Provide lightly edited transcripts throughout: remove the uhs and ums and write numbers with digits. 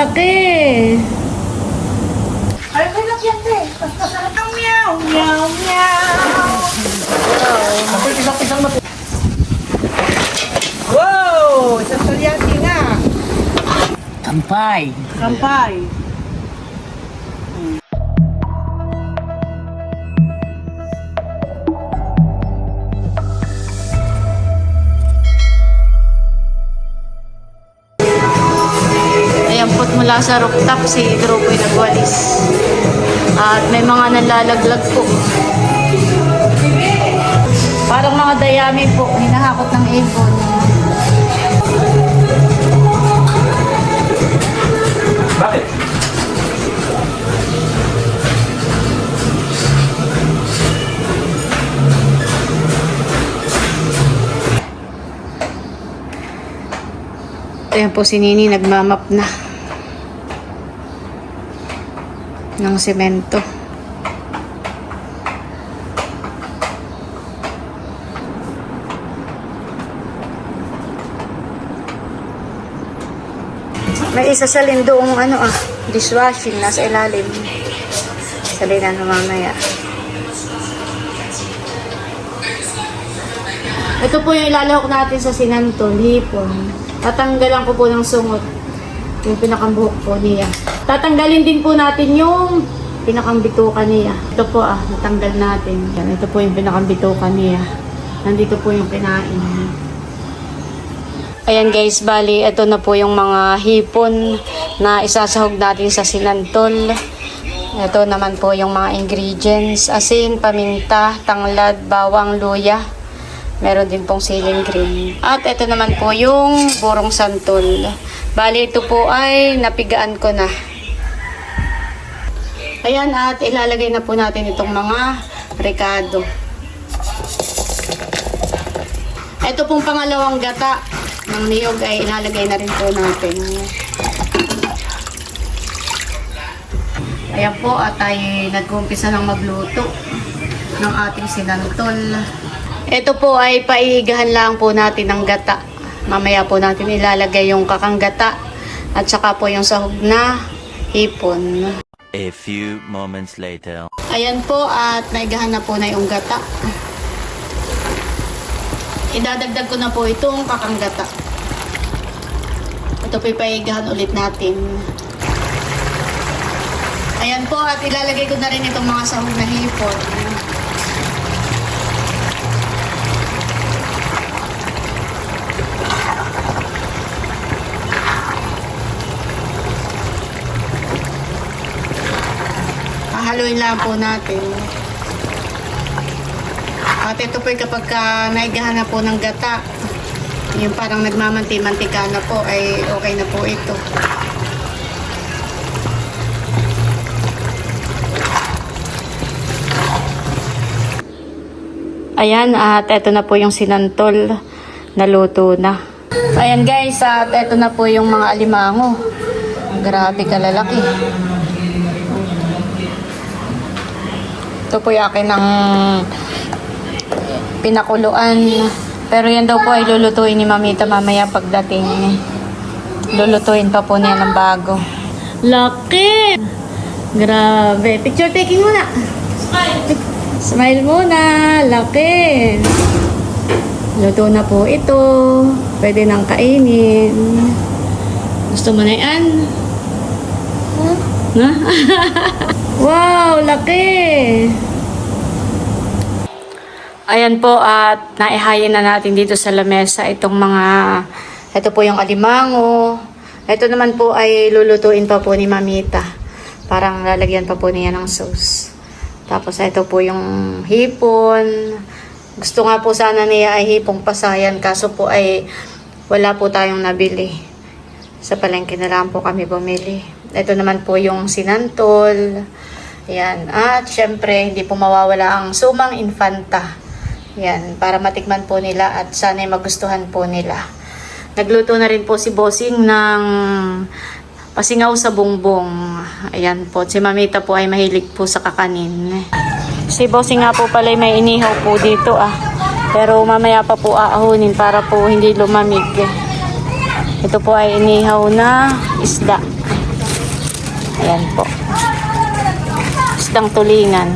laki. Ay, may lakyan eh. Basta sarap ang meow, meow, meow. Wow! Isang tulyaki nga. Kampay. Kampay. Ayan po't mula sa rooftop si Drew po'y nagwalis. At may mga nalalaglag po. Parang mga dayami po, hinahakot ng ibon. Bakit? Ayan po si Nini nagmamap na ng semento. May isa sa lindoong dishwashing nasa ilalim. Salinan na mamaya. Ito po yung ilalahok natin sa sinantol, hipon. Tatanggalan ko po ng sungot yung pinakang-buhok po niya. Tatanggalin din po natin yung pinakang-bituka niya. Ito po natanggal natin. Yan, ito po yung pinakang-bituka niya. Nandito po yung kinain. Ayan guys, bali, ito na po yung mga hipon na isasahog natin sa sinantol. Ito naman po yung mga ingredients. Asin, paminta, tanglad, bawang, luya. Meron din pong siling green. At ito naman po yung burong santol. Bali, ito po ay napigaan ko na. Ayan, at ilalagay na po natin itong mga rekado. Ito pong pangalawang gata ng niyog ay ilalagay na rin po natin. Ayan po, at ay nag-umpisa ng magluto ng ating sinantol. Ito po ay paigahan lang po natin ng gata. Mamaya po natin ilalagay yung kakang gata at saka po yung sahog na hipon. A few moments later. Ayan po, at naigahan na po na yung gata. Idadagdag ko na po itong kakang gata. Ito po ipaigahan ulit natin. Ayan po, at ilalagay ko na rin itong mga sahog na hipon. Haluin lang po natin. At ito po kapag naigahan na po ng gata, yung parang nagmamanti-mantika na po, ay okay na po ito. Ayan, at ito na po yung sinantol. Naluto na. Ayan guys, at ito na po yung mga alimango. Grabe kalalaki. Ito po yung akin ng pinakuluan. Pero yan daw po ay lulutuin ni Mamita mamaya pagdating. Lulutuin pa po niya ng bago. Laki! Grabe. Picture taking muna. Smile muna. Laki. Luto na po ito. Pwede nang kainin. Gusto mo na yan? Huh? Wow, laki! Ayan po, at naihayin na natin dito sa lamesa itong mga, ito po yung alimango. Ito naman po ay lulutuin pa po ni Mamita. Parang lalagyan pa po niya ng sauce. Tapos ito po yung hipon. Gusto nga po sana niya ay hipong pasayan, kaso po ay wala po tayong nabili. Sa palengke na lang po kami bumili. Ito naman po yung sinantol. Yan. At syempre, hindi po mawawala ang sumang infanta. Yan. Para matikman po nila at sana'y magustuhan po nila. Nagluto na rin po si Bossing ng pasingaw sa bongbong. Ayan po. Si Mamita po ay mahilig po sa kakanin. Si Bossing nga po pala may inihaw po dito Pero mamaya pa po aahunin para po hindi lumamig. Ito po ay inihaw na isda. Ayan po. Isdang tulingan.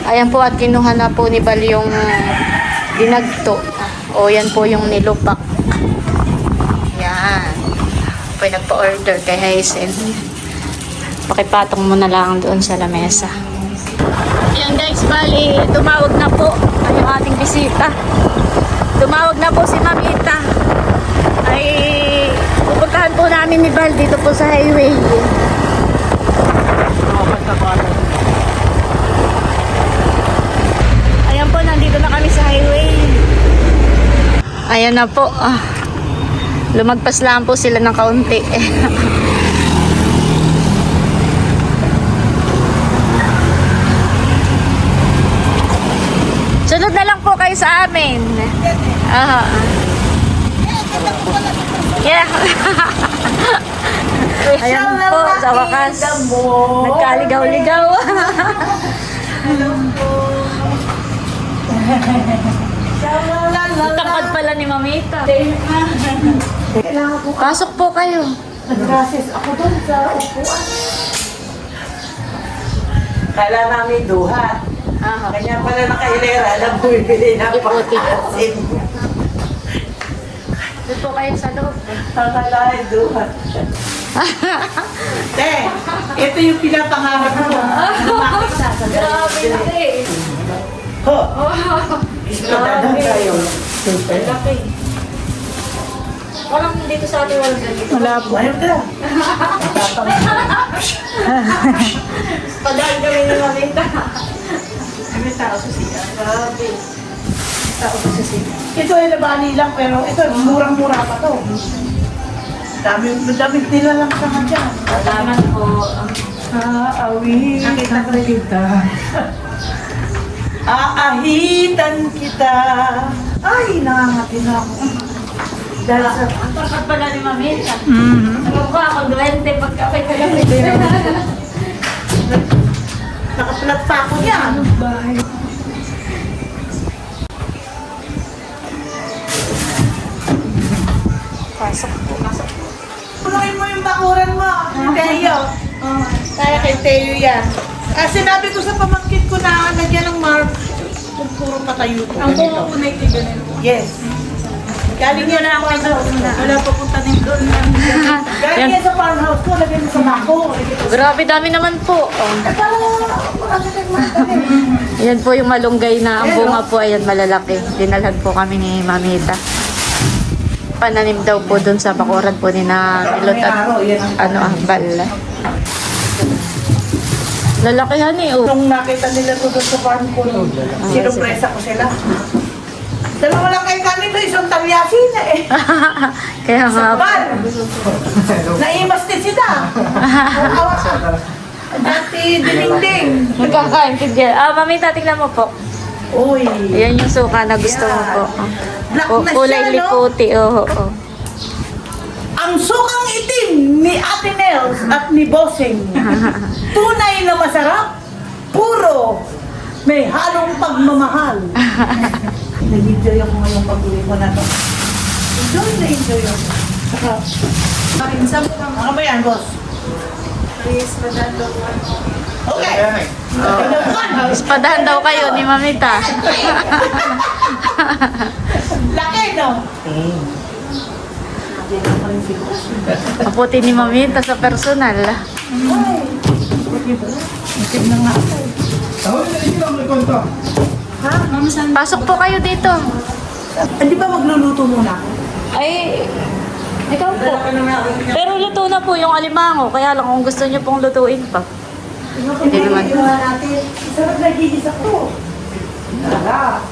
Ayan po at kinuha na po ni Bal yung dinagto. O yan po yung nilupak. Yan. Po nagpa-order kay Hazen. Pakipatong mo na lang doon sa lamesa. Ayan guys, bali, tumawag na po yung ating bisita. Tumawag na po si Mamita. Ay, pupuntahan po namin ni Bal dito po sa highway. Ayan po, nandito na kami sa highway. Ayan na po. Lumagpas lang po sila ng kaunti. Sunod na lang po kayo sa amin. Yeah. Ayan po, sa wakas. Nagkaligaw-ligaw. Takot pala ni Mamita. Pasok po kayo. Nag-process ako doon sa upuan. Kala namin duhat. Kanya pala nakahilera na bumibili ng pagkasin. Doon po kayo sa loob. Akala ay duhat. Te, ito yung pinapangarap mo. Lumakita sa Grabe na eh. Ho! Gusto dadang tayo. Laki. Walang dito sa atin walang ganito. Wala po. Ayun ka. Padaan kami ni Mamita. May tao sa siya. Grabe. Tao sa siya. Ito ay nabali lang pero ito murang-mura pa to. Daming tila lang sa kanya. Salamat po. Aawitan kita. Aahitan kita. Ay, nangangati na ako. Dahil sa... Ang takat pala ni Mamita. Nagmukha akong 20 pagkapit-kapit. Nakapalat pa ako niyan. Bahay. Pasok po. Pasok po. Punuin mo yung bakuran mo, Teo. Kaya kay Teo yan. Sinabi ko sa pamangkin ko na lagyan ng mark kung puro patayo ko. Ang bunga po na itiganin po. Yes. Galing yan na ako sa wala papunta din doon. Galing Yan. yan sa farmhouse ko, lagyan mo sa bako. Grabe, dami naman po. Yan po yung malunggay na ang bunga po. Ayan, malalaki. Dinalhan po kami ni Mamita. Pananim daw po dun sa bakuran po ni na Milot at Bal. Lalakihan eh. Oh. Nung nakita nila to doon sa farm ko, sinupresa ko sila. Dalawa lang kayo kanito, isang talyasin na eh. Kaya nga po. Bal! Naimas din sila. Awa ka. Dati dininding. Magkakaintindihan. Mamita, tingnan mo po. Uy. Yan yung suka na gusto mo po. Black na Kulay siya, no? liputi. Oo. Ang sukang itim ni Ate Nels at ni Bossing. Tunay na masarap. Puro. May halong pagmamahal. Nag-enjoy ako ngayong pag-uwi ko na to. Enjoy ako. Ano ba yan, boss? Okay. Ispadahan daw kayo ni Mamita. Laki, no? Maputi ni Mamita sa personal. Itim na nga ako. Pasok po kayo dito. Hindi ba magluluto muna? Ay, ikaw po. Pero luto na po yung alimango. Kaya lang kung gusto niyo pong lutuin pa. Hindi naman. Sarap na gigis ako. Sarap.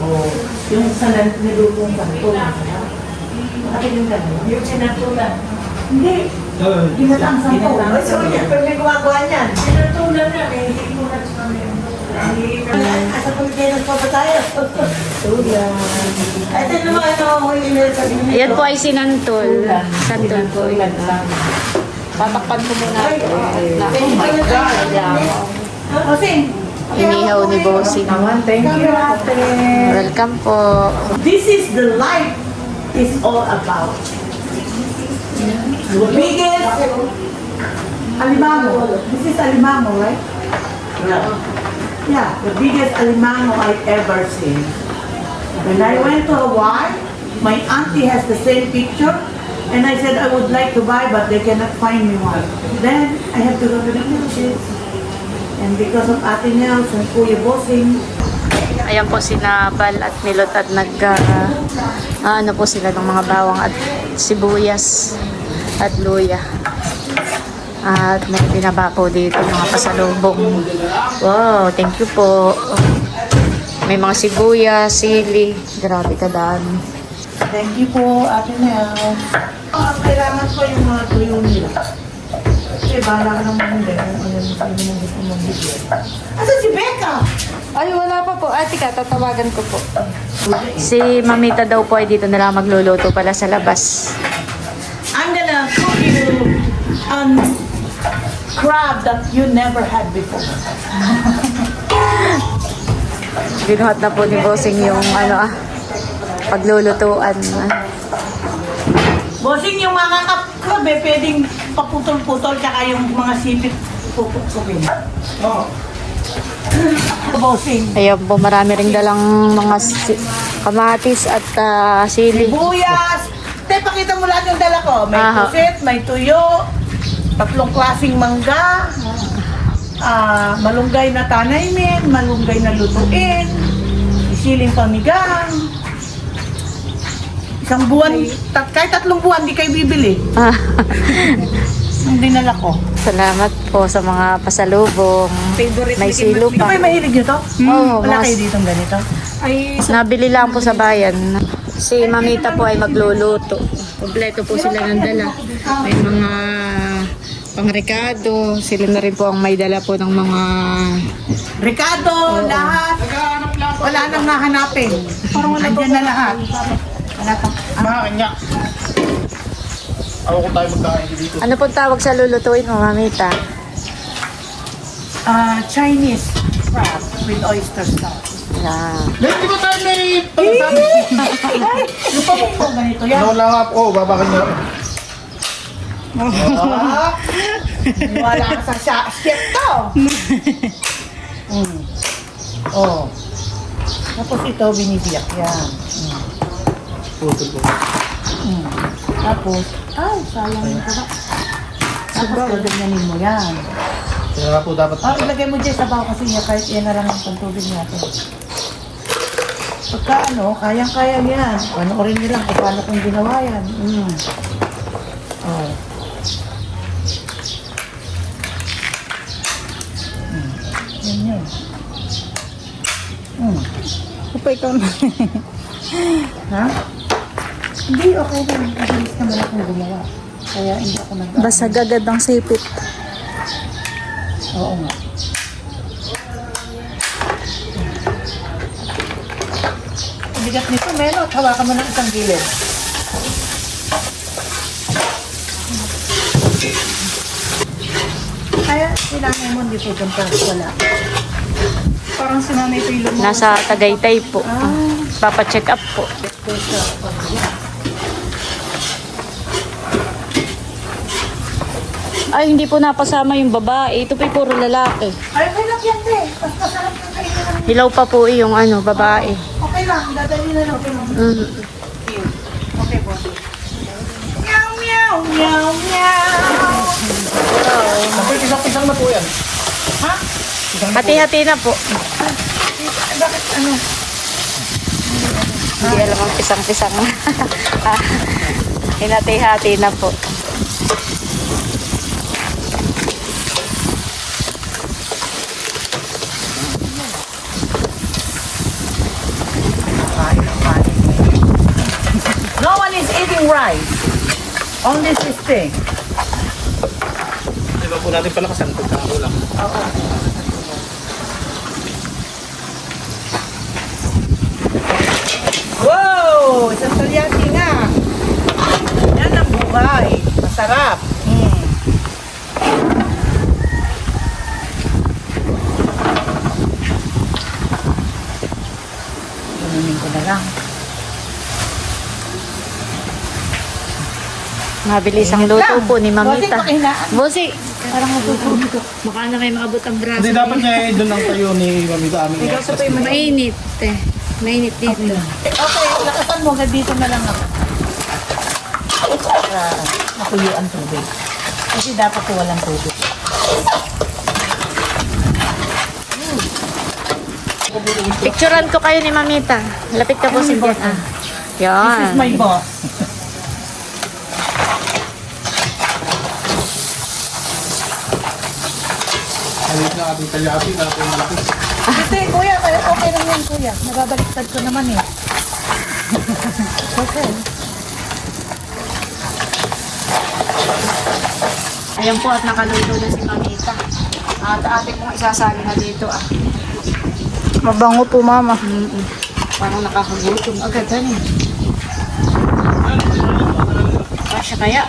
Oh, yung salan nilutong santo. Bakit yung gano'n? Yung sinatulan. Hindi. Ginatang santo. Ay, sorry. Pero may gumagawa niyan. Sinatulan na. Hindi ko na sa kami. Asa pag kayo nagpapatayo. Tulan. Ay, ito naman ano, Ayan po ay sinantol. Santol po yun. Tatakpan ko muna. Oh my God. Kasi, Inihaw ni Bossing. thank you, ate. Welcome po. This is the life is all about. Biggest alimango. This is alimango, right? Yeah, the biggest alimango I've ever seen. When I went to Hawaii, my auntie has the same picture, and I said I would like to buy, but they cannot find me one. Then I have to go to the Philippines. And because of Ate Nels and Kuya Bossing, Ayan po si Nabal at Milot at ano po sila ng mga bawang at sibuyas at luya. At may binaba po dito mga pasalubong. Wow, thank you po. May mga sibuyas, sili. Grabe kadami. thank you po, Ate Nels. Kailangan ko yung mga tuyo nila. Kasi bahala ka naman hindi. Ano yung gusto mong bigyan. Asa si Becca? Ay, wala pa po. Ate ka, tatawagan ko po. Si Mamita daw po ay dito na lang magluluto pala sa labas. I'm gonna cook you crab that you never had before. Binuhat na po ni Bossing yung paglulutuan. Bossing, yung mga crab pwedeng paputol-putol tsaka yung mga sipit pupukupin. Oo. Bossing. Ayan po, marami ring dalang mga kamatis at sili. Buyas! Te, pakita mo lahat yung dala ko. May Aha. pusit, may tuyo, 3 klaseng mangga, malunggay na tanaymin, malunggay na lutuin, siling pamigang. Isang buwan, kahit 3 buwan, di kayo bibili. Ang dinala ko. Salamat po sa mga pasalubong. May silo Ito ba pa. yung mahilig nyo to? Oo, Wala mas- kayo ditong ganito? Nabili lang po sa bayan. Si Mamita po ay magluluto. Kompleto po sila ng dala. May mga pangrekado. Sila na rin po ang may dala po ng mga... Ricardo, lahat. Wala nang nahanapin. Andyan na lahat. Wala pang... Kanya. Ako kung tayo magkain dito. Ano pong tawag sa lulutuin mo, Mamita? Chinese crab with oyster sauce. Yeah. Hindi ba tayo may pagkasabi? Yung pamuk ko, ganito yan. Wala nga po. Babakan niya. Wala ka sa chef to. Oh. Tapos ito, binibiyak yan. Puto po. Tapos, ay, sayang yung taba. Tapos, gaganyanin mo yan. Kaya nga po dapat. Ilagay mo dyan sa baho kasi yan, kahit yan na lang ang pantubig natin. Pagka kayang-kaya yan. Panoorin nyo lang kung paano kung ginawa yan. Oh. Yan yun. Upay ka na. Ha? Hindi, okay lang. Mabilis naman akong gumawa. Kaya hindi ako nag- Basag agad ang sipit. Oo nga. Ang bigat nito, Melo. Hawakan mo ng isang gilid. Kaya, kailangan mo dito dyan para wala. Parang sinanay ito yung lumawas. Nasa Tagaytay po. Papa-check up po. Ay, hindi po napasama yung babae. Ito po'y puro lalaki. Ay, okay lang yan, te. Mas masarap yung kainin. Hilaw pa po yung babae. Okay lang, dadali na lang. Okay lang. Mm. Okay, boss. Meow, meow, meow, meow. Kapag isang-isang na po yan. Ha? Hati-hati na po. Bakit ano? Hindi alam ang pisang-pisang. Hinati-hati na po. No one is eating rice. Only this thing. Di ba po natin palakasan pagkako lang. Wow! Isang talyasi nga. Yan ang buhay. Masarap. Inumin ko na lang. Mabilis ang luto po ni Mamita. Bossing, pakihinaan. Bossy, parang natutulog. Baka na may maabot ang braso. Hindi dapat niya doon ang tayo ni Mami sa amin. Mainit eh. Mainit dito. Okay, lakasan mo. Hanggang dito na lang ako. Para matuyo ang tubig. Kasi dapat ko walang tubig. Picturean ko kayo ni Mamita. Lapit ka po si Jen. Ah. Yan. This is my boss. Ayun na ating kalyapi na po malaki. Kasi kuya, okay lang yan kuya. Nababaliktad ko naman eh. Okay. Ayan po at nakaluto na si Mamita. At ate pong isasali na dito ah. Mabango po mama. Parang nakakagutom agad ano. Kasya kaya?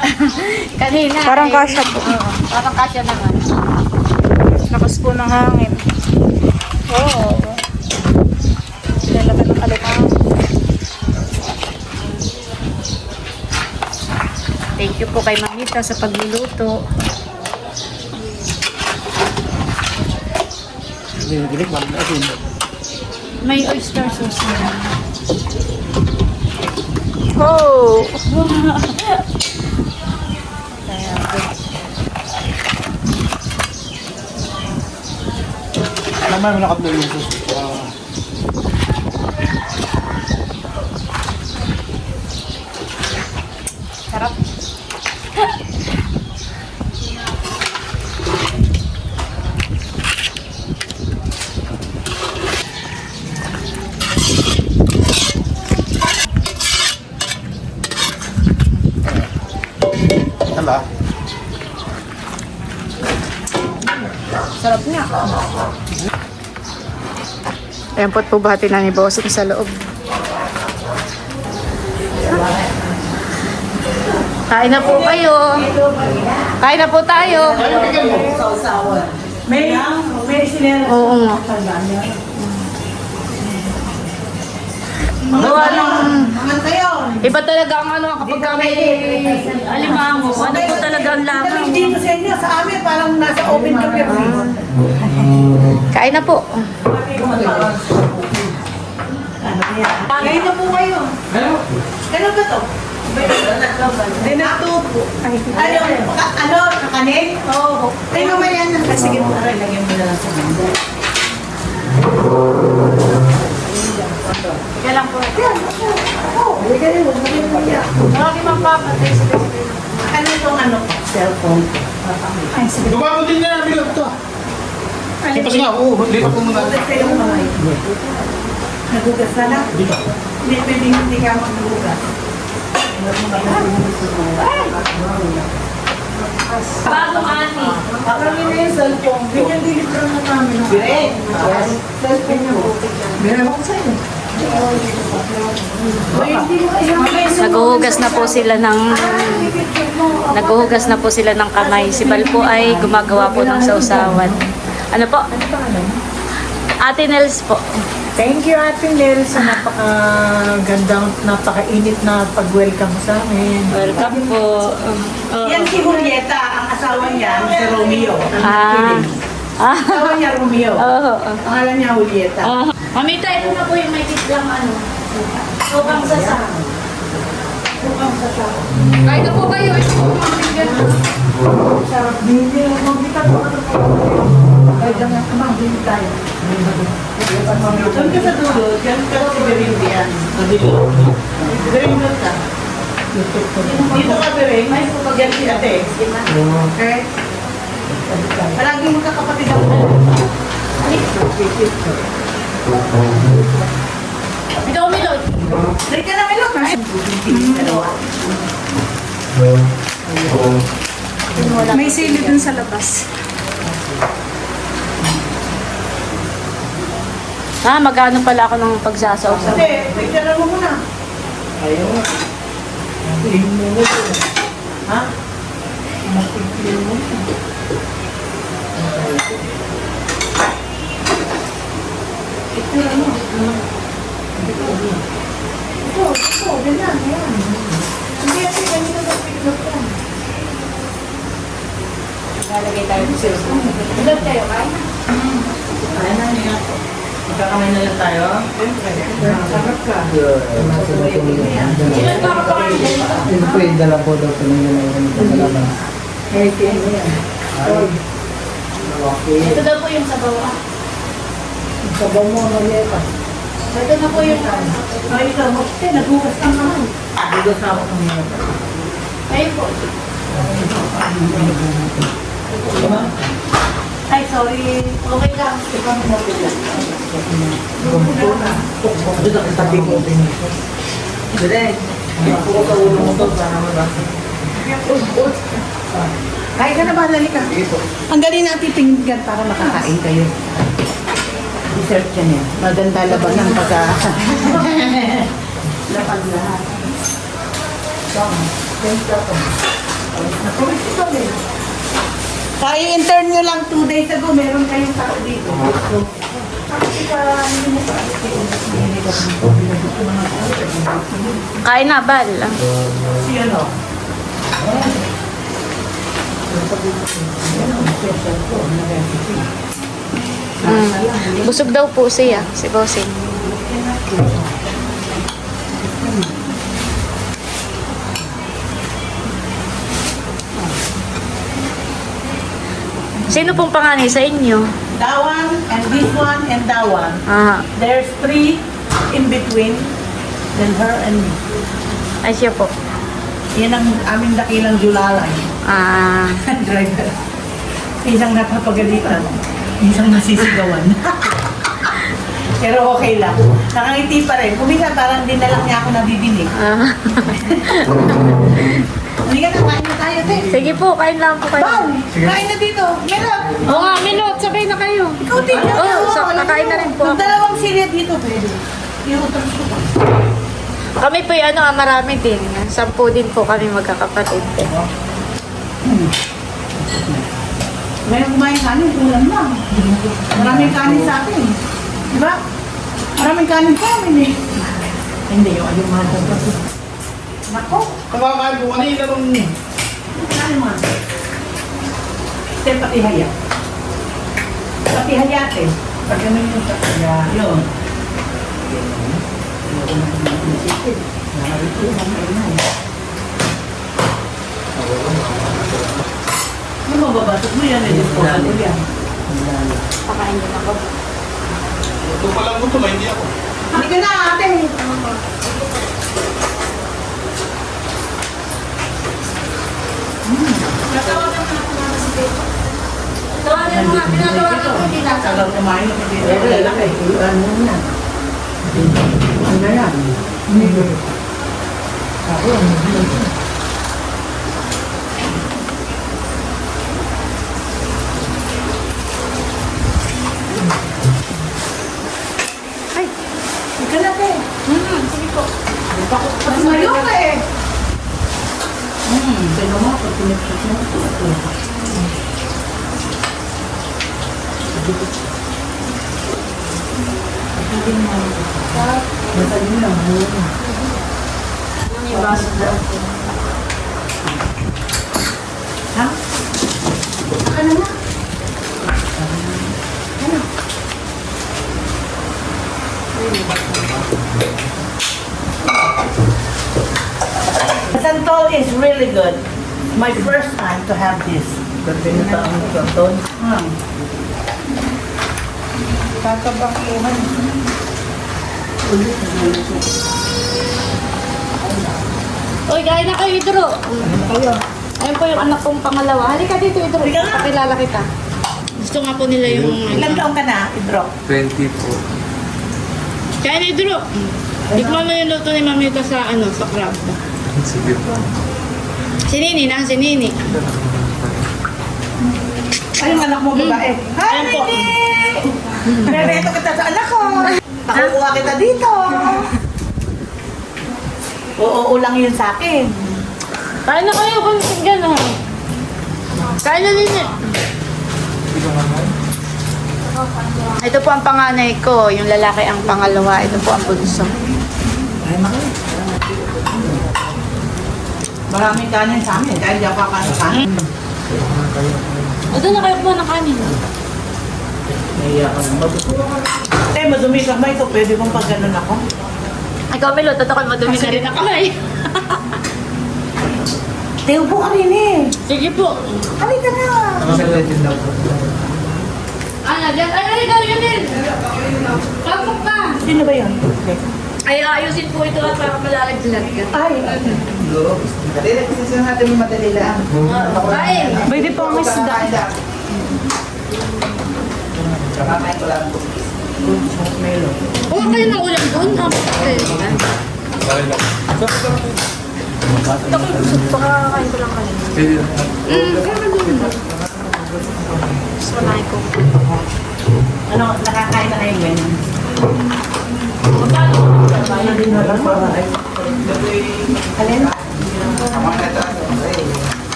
Kanina. Parang kasya po. Oo, parang kasya naman. Lakas po ng hangin. Oo. Nilalaban ng alimang. Thank you po kay Mamita sa pagluluto. Gilik man atin. May oyster sauce na. Oh! Lamay mo nakatlo yung sus. Sarap. Hala. Sarap nga. Ayan po't po bati na ni Bossing sa loob. Kain na po kayo. Kain na po tayo. May sinera. Oo nga. Gawa ng... Iba talaga ang ano kapag kami alimango. Ano po talaga ang lamang. Dito sa inyo, sa amin, parang nasa open career. Kain na po. Ngayon na po kayo. Ano ba to? Dinatubo. Ano? Kakanin? Oo. Ay, mamaya na. Sige po, aray, lagyan mo na lang sa mundo. Kaya lang po. Lagyan mo, lagyan mo yan. Marami magpapatay sa Ano itong ano? Cellphone. Ay, sige. Gumamit din na namin ito. Kasi nga, oo, dito po muna. Nagugas kayo ng kamay. Nagugas ka na? Dito. Hindi pwede hindi ka magnagugas. Bagong ani. Kami na yung cellphone. Ganyan dilibran na namin. Direct. Cellphone niya. Meron ako sa'yo. Naghuhugas na po sila ng Naghuhugas na po sila ng kamay. Si Bal po ay gumagawa po ng sausawan. Ano po? Ate Nels po. Thank you, Ate Nel, sa napaka-gandang, napaka-init na pag-welcome sa amin. Welcome po. Yan si Julieta, ang asawa niya, si Romeo. Ah. Asawa niya, Romeo. Oh. Pangalan niya, Julieta. Mamita, ito na po yung may titlang ano. Sopang sasa. Bukang sa siya. Kain na po kayo. Ito po mga bigyan. Sarap din niya. Magbita po ano po. Kaya dyan nga, magbili tayo. Doon ka sa dulo, dyan ka sa Berindian. Berindian ka. Dito ka Bering, may dyan si ate. Okay? Palagi magkakapatid ako. Ikaw, Milot. Dali ka na, Melot. May sili dun sa labas. Magano pala ako ng pagsasaw sa... Hindi, picture mo muna. Ayaw nga. Ha? Matigil mo. Picture mo. Ito, ganyan, yan. Hindi, ganyan na picture yan. lalagay tayo sa susunod. Ilan kayo, kain na? Kaya na niya. Magkakamay na lang tayo. Sarap ka. Ilan ka kapakain dito? Ito po yung dala po daw po ng gano'n. Healthy ano yan. Ito daw po yung sabaw. Sabaw mo, Marieta. Ito na po yung Ay, ikaw, magte, naghugas ka naman. Naghugas na ako ng mga. Ayun po. Ay, sorry. Okay lang. Ikaw mo lang. Doon ako tabi ko. Direk. Ako ko sa ulo mo to para mabasa. Kain ka na ba? Lali ka. Ang galing natin tinggan para makakain kayo. Dessert yan yan. Maganda laban ng pagka... Laban lahat. Kaya yung intern nyo lang 2 days ago, meron kayong tao dito. Kain na, Bal. Si ano? Busog daw po siya, si Bossing. Sino pong panganay sa inyo? That one, and this one, and that one. Ah, There's 3 in between, then her and me. ay siya po. Yan ang aming dakilang julalay. Ah, Driver. Isang napapagalitan, isang nasisigawan. Pero okay lang. Nakangiti pa rin. Kumisa parang din na lang niya ako nabibinig. ah. Hindi ka na, kain na tayo, te. Sige po, kain lang po kayo. Bang! Kain na dito. Meron. Oo nga, Milot, sabay na kayo. Ikaw din. Oo, so, kakain na rin po ako. Dalawang silya dito, pwede. I-utang ko pa. Kami po yung marami din. 10 din po kami magkakapatid. May kumain kanin, kulang lang. Maraming kanin sa atin. Diba? Maraming kanin sa amin eh. Hindi, yung alimantan kasi. Nako, Kumakain po kanina nung... kanin mo. Step pati haya. Pati hayate. Pag ganun yung sa kaya, yun. Ano mababasok mo yan? Hindi po yan. Pakain din ako. Ito pa lang gusto, hindi ako. Hindi ka na ate. Tawagan mo nga, pinatawagan ko, hindi na. Tagal kumain na kasi dito. Lalaki. Ano na? Ano na yan? Ako. Ay, Ika na te. sige po. Pati ngayon ka eh. Pero mo, pag pinipit mo. Masalim lang. Ha? Ano na? Ano? Santol is really good. My first time to have this. Ganda ang santol. Tatabakihan. Uy, kain na kayo, Idro. Kayo. Ayun po yung anak kong pangalawa. Halika dito, Idro. Halika nga. Pakilala kita. Gusto nga po nila yung... Ilang taong ka na, Idro? 20 po. Kaya na, Idro. Tikman mo yung luto ni Mamita sa, sa crab. Sige po. Si Nini na, si Nini. Ay, yung anak mo babae. Hi, Ayan po. Nini! Mereto kita sa anak ko. Pakukuha kita dito. Oo lang yun sa akin. Kain na kayo kung gano'n. Kain na, Nini. Ito po ang panganay ko. Yung lalaki ang pangalawa. Ito po ang bunso. Ay, maki. Maraming kanin sa amin. Dahil di ako kakain kanin. O, doon na kayo kumuha ng kanin. Naiya ka naman. Eh, madumi ka ba ito? Pwede bang pag ganun ako? Ikaw, Milo, totoo madumi na rin ang kamay. Tayo po kanina eh. Sige po. Halika na. Dyan. Ay, ganyan. Pasok ka. Sino ba yun? Ay, ayusin po ito at para malalaglag ka. Ay, Dali, kasi siya natin may madali lang. Kain. pwede po ang isda. Kakakain ko lang. Melo. Huwag kayo ng ulam doon. Ito ko busog. Baka kakain ko lang kayo. Kaya doon. Mas malaki ko. Ano, nakakain na kayo ganyan? Magkano? Ano din na lang para ay. Alin?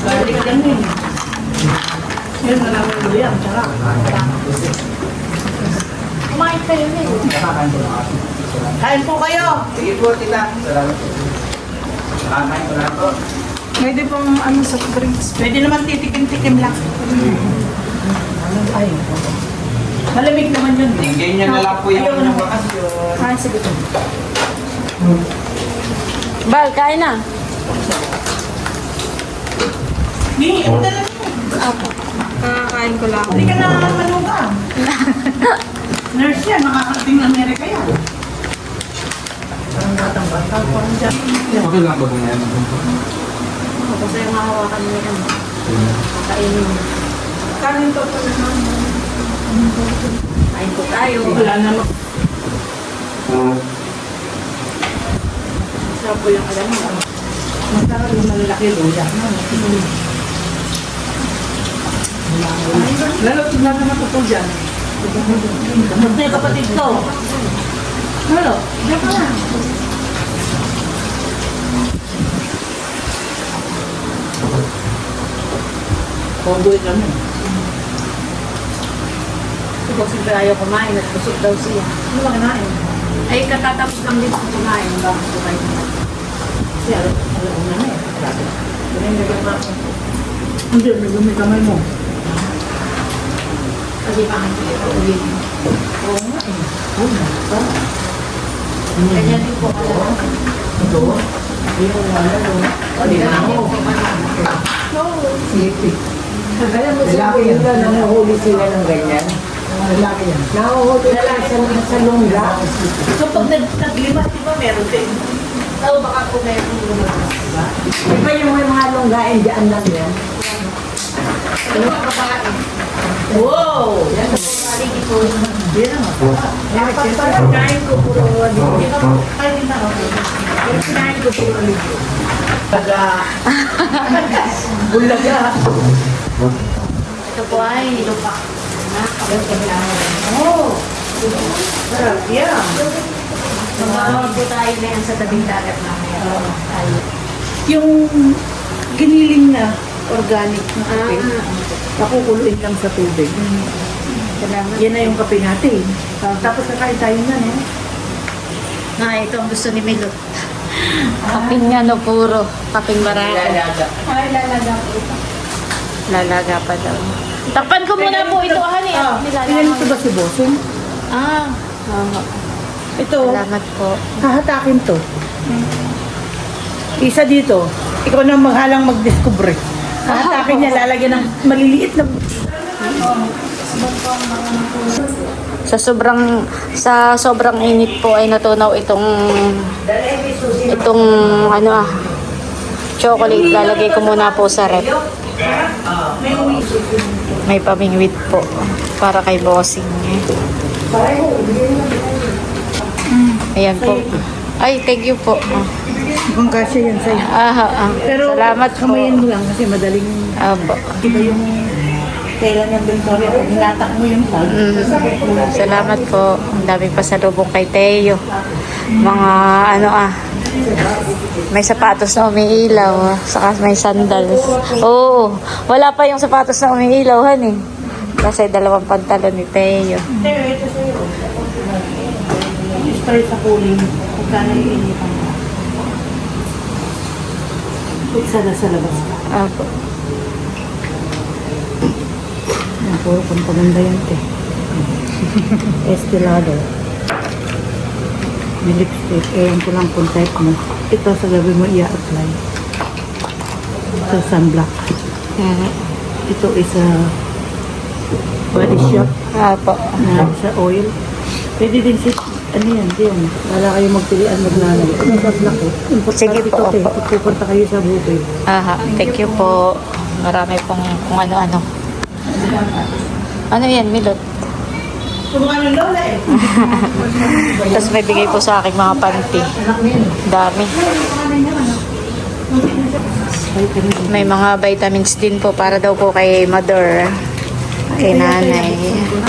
Balik ka lang eh. Yun na lang yung luyang, tsaka. Kumain kayo na eh. Kain po kayo. Sige po, tita. Salamat po. Kakakain ko lang po. Pwede pong ano sa drinks. Pwede naman titikim-tikim lang. Ano ay? Malamig naman yun. Enjoy nyo na lang po yung inyong bakasyon. Ah, sige po. Bal, kain na. Ni, ito na lang. Apo. Kakain ko lang. Hindi ka na manuga. Nurse yan, makakarating ng Amerika yan. Parang batang-batang po dyan. Okay lang ba kung yan? Tapos yung mahawakan mo yan. Kainin. Kanin to po naman. Kain po tayo. Wala naman. Sarap po yung alam mo. Masarap yung malalaki luya. Lalo, tignan naman ito po dyan. Kamusta yung kapatid ko? Lalo, diyan ka na. Ponggoy kami. Busog na ayaw kumain at busog daw siya. Ano ba kinain? Ay, katatapos lang din ako kumain bago kumain. Kasi alam ko na eh. Pinagdagan na ako. Hindi, may gumi kamay mo. Kasi bakit hindi ko ulit. Oo nga eh. Oo nga. Ganyan din po alam. Ito? Hindi ko wala no. Hindi na ako. Sige. Alam mo sila yun na nahuhuli sila ng ganyan. Lalaki yan. Nahuhuli sila sa lungga. So pag naglimas, di ba meron din? Oo, baka po meron lumakas, diba? Di ba yung may mga lunggain dyan lang yan? Ano ba babae? Wow! Yan po, saligi po. Hindi na nga. Dapat pala, kain ko puro Hindi ka po. Ay, hindi na ako. Kinain ko puro libo. Taga. Bulaga. Ito po ay nilupa. Oh! Sarap yan. Magkakaroon po tayo na yan sa tabing dagat mamaya. Tayo. Yung giniling na organic na kape, nakukuluin lang sa tubig. Salamat. Yan na yung kape natin. Tapos kakain tayo na, no? Ito ang gusto ni Milo. Kaping ano puro. Kaping barako. Ay, lalaga po. Lalaga pa daw. Takpan ko muna po ito, honey. Ilan ito ba si Bosong? Oo. Ito, Salamat po. hahatakin to. Isa dito, ikaw na maghalang mag-discover. Hahatakin niya, lalagyan ng maliliit na... Sa sobrang init po ay natunaw itong chocolate. Lalagay ko muna po sa rep. May pamingwit po para kay bossing. Ayan po. Ay, thank you po. Kung kasya yan sa'yo. Pero Salamat po. kamayin mo lang kasi madaling... Apo. Diba yung tela ng Victoria, pag hinatak mo yung tag. Salamat po. Ang daming pasalubong kay Teo. Mga may sapatos na umiilaw. Saka may sandals. Oo. Wala pa yung sapatos na umiilaw, eh. Kasi 2 pantalon ni Teo. Pero ito sa'yo. Spray sa cooling. Pagka naiinitan mo. Putsa na sa labas. Apo. Puro pampaganda yan, te. Estelado. May lipstick. Ewan ko lang kung type mo. Ito sa gabi mo i-apply. Ito sunblock. Ito is a body shop Apo. na sa oil. Pwede din si, ano yan, diyan. Wala kayo magpilian maglalagay. Ano sa black eh. Sige Importante po, ito, te. opo. Pupunta kayo sa bukid. Aha, thank you po. Marami pong kung ano-ano. Ano yan, Milot? Kumakain ng lola eh. Tapos may bigay po sa aking mga panty. Dami. May mga vitamins din po para daw po kay mother. Kay nanay.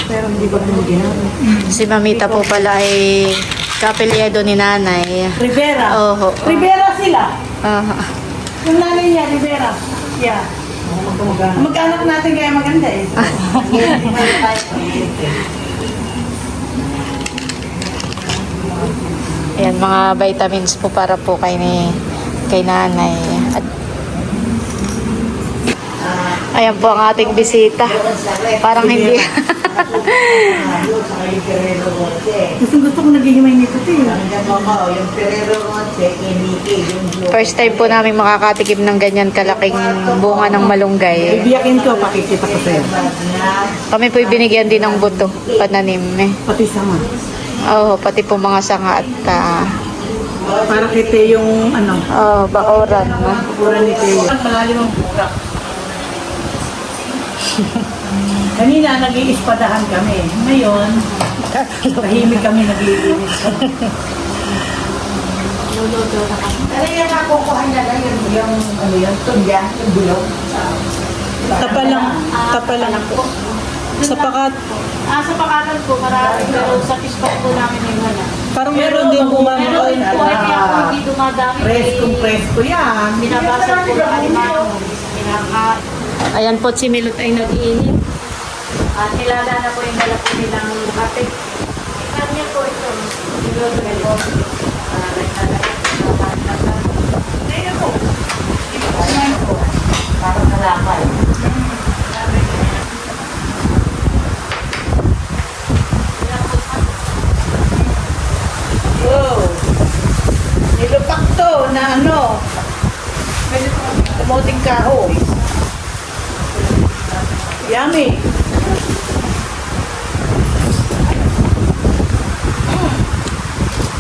Pero hindi ko naman ginamit. Si Mamita po pala ay kapelyedo ni nanay. Rivera. Oho. Rivera sila. Aha. Yung nanay niya, Rivera. Yeah. Mag-anak natin kaya maganda eh. Ayan, mga vitamins po para po kay nanay. At ayan po ang ating bisita. Parang hindi. Gusto ko nagigimay nito eh. First time po namin makakatikim ng ganyan kalaking bunga ng malunggay. Bibiyakin ko, pakikita ko sa'yo. Kami po binigyan din ng buto, pananim. Pati sama. Oo, pati po mga sanga at Para kita yung ano, bakoran. No? pura ni Teo. Malalim ang burak. Kanina nag-iispadahan kami. Ngayon, tahimik kami nag-iinis. Ano yan ako kuha niya lang yung ano yan, tundya, yung bulong. Tapalang po. Sapakat. Sa pakatan po, marami. Pero sa pispak po namin yung wala. Parang meron din po ma'am. Pero yun po ay kaya po hindi dumadami. Presko yan. Binabasag po ng alimango. Pinaka. Ayan po, si Milot ay nag-iinit. At nilala na po yung dala po nilang kape. Kanya po ito. Milot ay po. Ngayon po. Ngayon po. Parang kalakal. Oh. Nilupak to na ano. Kamoting kahoy. Yummy.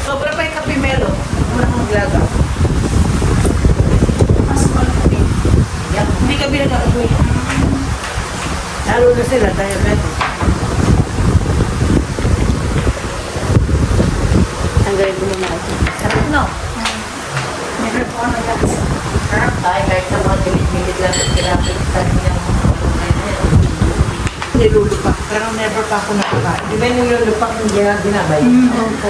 Sobra pa yung kape melo. Muna kang maglaga. Hindi ka binag-aapoy. Lalo na sila, diabetes. Tanggalin ko muna ito. Sarap no? Never po ako nag-aapoy. Ay, kahit sa mga pilit-pilit lang at kinapit-pilit niyang nilulupak. Pero never pa ako nakakain. Di ba yung nilulupak yung ginabay? Opo.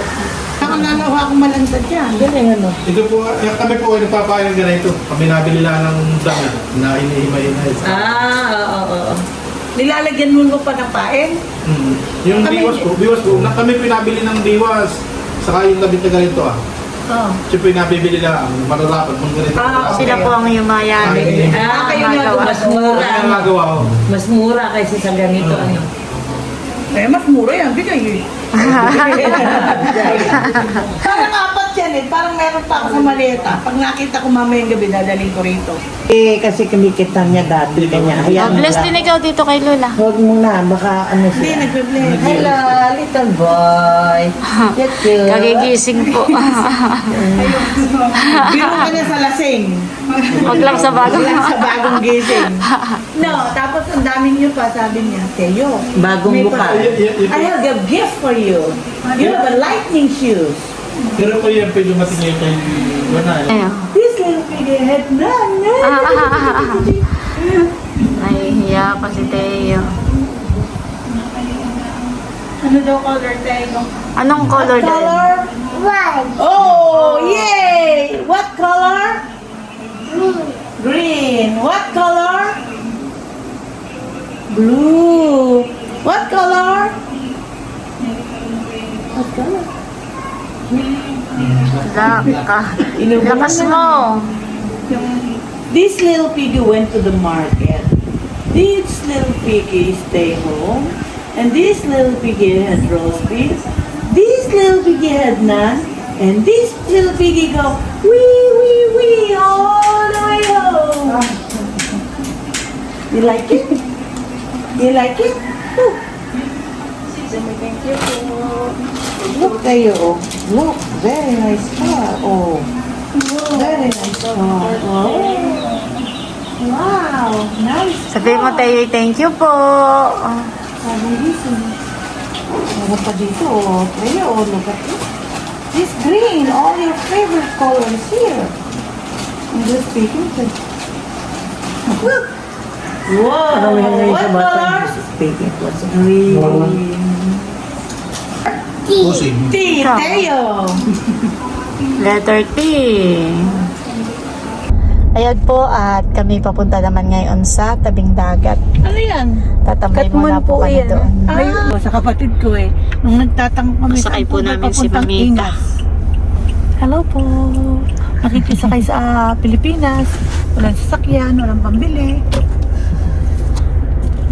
Nakananawa akong malantad yan. Galing ano? Ito po, kami po ay nagpapain ng ganito. Kami nabili lang ng dami na inihimay-himay. Oo. Nilalagyan mo pa ng pain? Yung biwas po, kami pinabili ng biwas. Saka yung labing na ganito Oo. Siyempre nabibili lang, mararapat mong ganito. Sila po ang yumayan. Kayo nga mas mura. Kaya ang nagawa ko. Mas mura kaysa sa ganito ano. Eh, mas mura yan. Bigay eh. Parang apat yan eh. Parang meron pa ako sa maleta. Pag nakita ko mamayang gabi, dadaling ko rito. Eh, kasi kamikitan niya dati. Kanya, Bless din ikaw dito kay Lola. Huwag mo na, baka ano siya. Hindi, nagbe-bless. Hello, little boy. Cute. Kagigising po. Biro ka niya sa lasing. Huwag lang sa bago. Sa bagong gising. No, tapos ang dami niyo pa, sabi niya, Teo. Bagong mukha. I have a gift for you. You have a lightning shoes. Pero po yan, pwede matingin kay Ronald. Ayun. This little figurehead na. Nahihiya pa si Teo. Ano daw color, Teo? Anong color din? White. Oh, yay! What color? Green. What color? Blue. What color? What color? Lakas mo. This little piggy went to the market. This little piggy stay home. And this little piggy had roast beef. This little piggy had none. And this little piggy go wee wee wee all the way home. You like it? You like it? Oh. Thank you po. Look kayo. Oh. Look, very nice car. Oh, very nice car. Oh. Wow, nice. Sabihin mo tayo, thank you po. Sabi dito. Meron pa dito. Oh, Tayo, oh, look at it. This green, all your favorite colors here. I'm just speaking to. Look. Wow, what colors? Speaking what's green. Pusing. Tea, Tayo. Letter T. Ayan po at kami papunta naman ngayon sa tabing dagat. Ano yan? Tatambay muna po kami doon. Sa kapatid ko eh. Nung nagtatanong kami, Masakay po saan namin si papuntang Mamita. Ingas? Hello po. Nakikisakay sa Pilipinas. Walang sasakyan, walang pambili.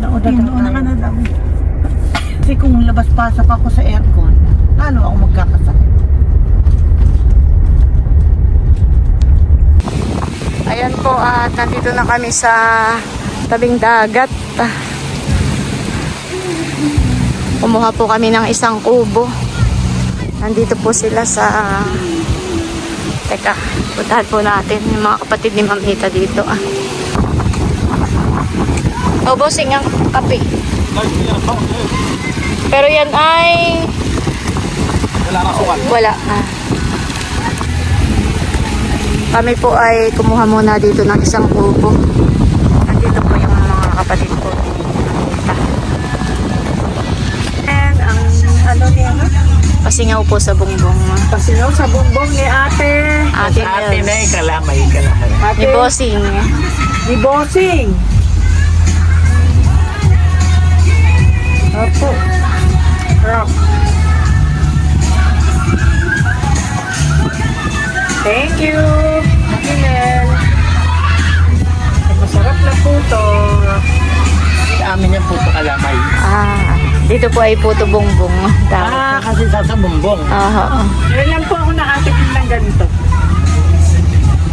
Nauna ka na daw. Kasi kung labas-pasok ako sa aircon, lalo ako magkakasakit. Ayan po at nandito na kami sa tabing dagat. Kumuha po kami ng isang kubo. Nandito po sila sa... Teka, puntahan po natin yung mga kapatid ni Mamita dito. O, bossing ang kape. Pero yan ay... Wala na sukat. Wala. Kami po ay kumuha muna dito ng isang kubo. Nandito po yung mga kapatid ko. And ang ano niya? Pasingaw po sa bongbong. Pasinaw sa bongbong ni ate. Ate Nels. kalamay. Ni Bossing. Ni Bossing. Opo. Rock. Thank you. Mel. Masarap na po to. Sa amin yung puto kalamay. Dito po ay puto bongbong. Kasi sa bumbong. Aha. Ngayon lang po ako nakatikim ng ganito.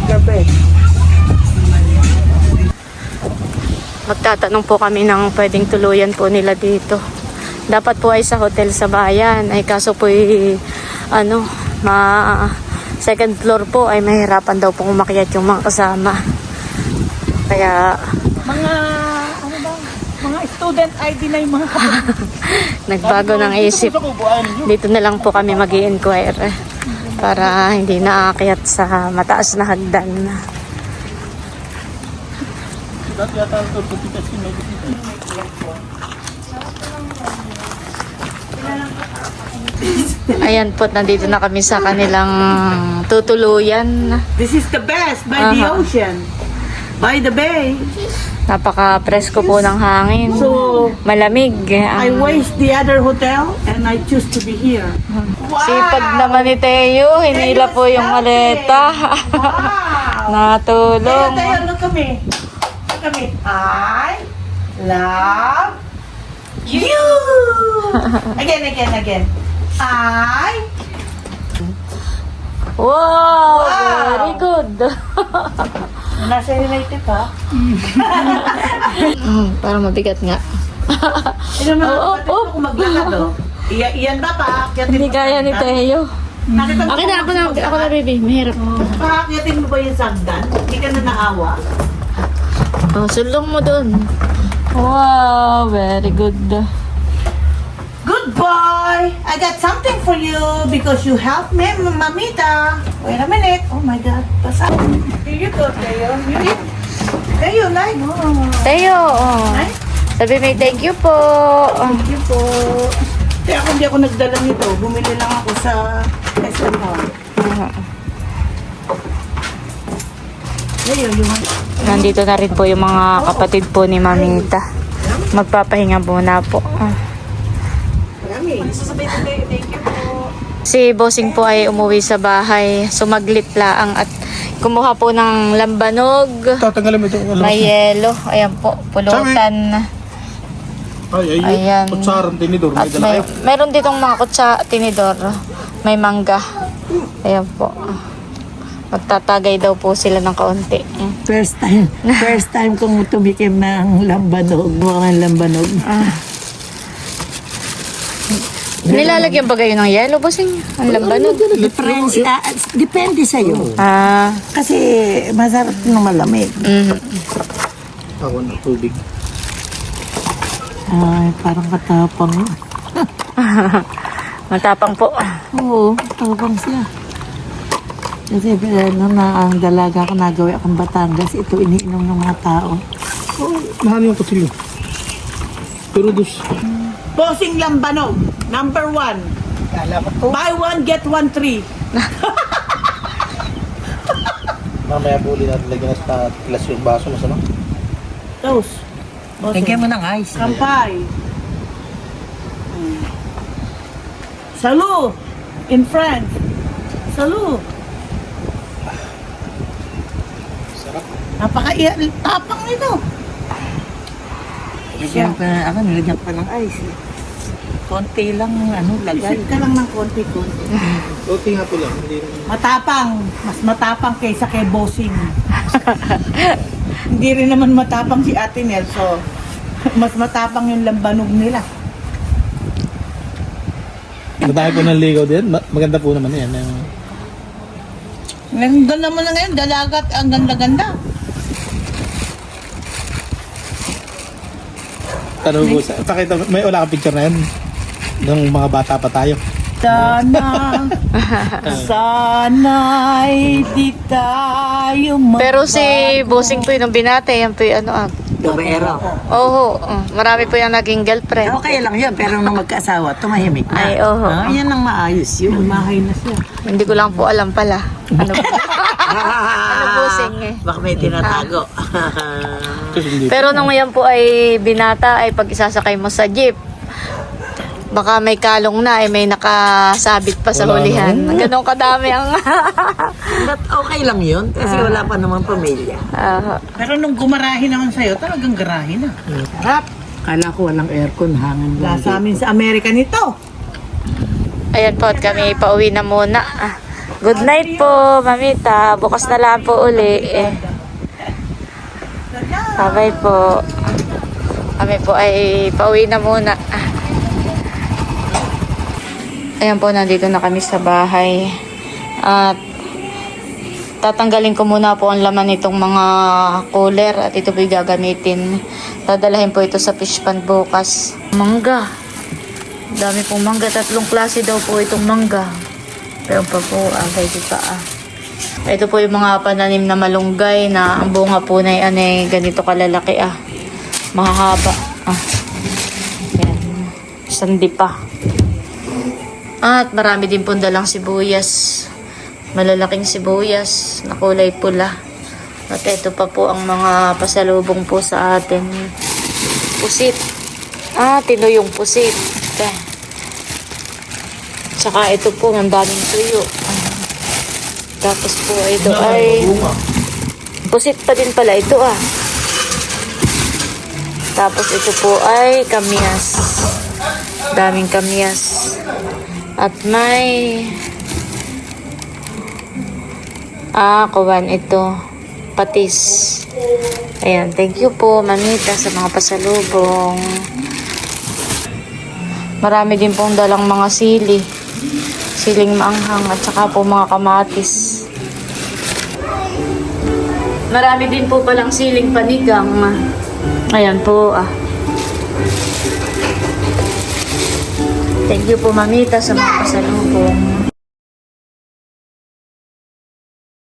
Gabi. Magtatanong po kami ng pwedeng tuluyan po nila dito. Dapat po ay sa hotel sa bayan. Ay kaso po ay second floor po ay mahirapan daw pong umakyat yung mga kasama. Kaya Mga student ID na yung mga nagbago ng isip. Dito na lang po kami mag-i-inquire para hindi naakyat sa mataas na hagdan. Ayan po, nandito na kami sa kanilang tutuluyan. This is the best by the Aha. ocean. By the bay. Napaka-presko po ng hangin. So, Malamig. I waste the other hotel and I choose to be here. Wow! Sipag naman ni Teo. Hinila po yung maleta. Wow! Natulong. Tayo, look kami. Look kami. I love you! Again. I Wow! Wow! Very good. nasa United ha? Parang mabigat nga. Ino mga Oo, kapatid ko kung maglakad oh. Iyan ba paakyatin Hindi mo kaya sa ni hagdan? Teo. Nakita mo Akin na, kung ako na baby. Mahirap. paakyatin mo ba yung sagdan? Hindi ka na naawa? Oh, sulong mo dun. Wow, very good. Good boy! I got something for you because you helped me, Mamita. Wait a minute. Oh my God. Basa. Here you go, Tayo. You eat. Tayo, like. Teo, oh. Ay? Sabi may thank you po. Thank you po. Kaya kung di ako nagdala nito, bumili lang ako sa SM Hall. Tayo, you want? Nandito na rin po yung mga kapatid po ni Mamita. Magpapahinga muna po. Marami. Sasabihin ko thank you po. Si Bossing po ay umuwi sa bahay. Sumaglit laang at kumuha po ng lambanog. Tatanggalin mo ito. May yelo. Ayan po, pulutan. Ay, Ayan. kutsarang tinidor. May At dala kayo. meron ditong mga tinidor. May mangga. Ayan po. Magtatagay daw po sila ng kaunti. First time kong tumikim ng lambanog. Mukhang lambanog. Nilalagyan ba kayo ng yelo, bossing? Ang lambanog. Depende sa'yo. Kasi masarap ng malamig. Ako ng tubig. Ay, parang katapang. Matapang po. Oo, katapang siya. Kasi ang dalaga ko nagawa akong Batangas, ito iniinom ng mga tao. Mahal yung kutsilyo. Pero dos. Bossing lambanog, number 1. Buy one, get one free. Mamaya po ulit natin lagyan sa glass yung baso. Masama? Toast. Lagyan mo ng ice. Kampay. Salut! In France. Salut! Sarap. Tapang nito. Siyempre, ako nilagyan pa ng ice. Konti lang, lagay. Isip ka lang ng konti-konti. Kunti nga po lang. Hindi rin. Matapang. Mas matapang kaysa kay Bossing. Hindi rin naman matapang si Ate Nel, so mas matapang yung lambanog nila. Madami po ng ligaw din. Maganda po naman yan. Ganda naman na ngayon, dalagat, ang ganda-ganda. Tanong po, pakita, may wala kang picture na yan. Nung mga bata pa tayo. Sana'y di tayo Pero si bossing po yung binate. Yan po yung Tubero. Oo. Marami po yung naging girlfriend. Okay lang yun, pero nung magkaasawa, tumahimik na. Ay, oo. Yan ang maayos yun. Mahay na siya. Hindi ko lang po alam pala. Ano bossing eh. Baka may tinatago. Kasi hindi. Pero nung yan po ay binata, ay pag isasakay mo sa jeep, baka may kalong na, ay may nakasabit pa sa Wala hulihan. Ganun kadami ang... But okay lang yun kasi wala pa naman pamilya. Pero nung gumarahin naman sa'yo, talagang garahin na. Rap! Kala ko walang aircon, hangin Wala lang. sa amin sa Amerika nito. Ayan po, at kami pauwi na muna. Good night po, mamita. Bukas na lang po uli. Bye po. Kami po ay pauwi na muna. Ayan po, nandito na kami sa bahay. At tatanggalin ko muna po ang laman nitong mga cooler at ito po gagamitin. Dadalahin po ito sa fish pan bukas. Mangga. Dami pong mangga. 3 klase daw po itong mangga. Pero pa po, pwede pa Ito po yung mga pananim na malunggay na ang bunga po na yan ay ganito kalalaki Mahahaba. Yan. Sandi pa. At marami din pong dalang sibuyas. Malalaking sibuyas na kulay pula. At ito pa po ang mga pasalubong po sa atin. Pusit. Tinuyong pusit. Tsaka ito po, ang daming tuyo. Tapos po ito ay pusit pa din pala ito Tapos ito po ay kamyas. Daming kamyas. At may kuwan ito. Patis. Ayan, thank you po, mamita, sa mga pasalubong. Marami din pong dalang mga sili. Siling maanghang at saka po mga kamatis. Marami din po palang siling panigang. Ayan po Thank you po, mamita, sa mga pasalubong.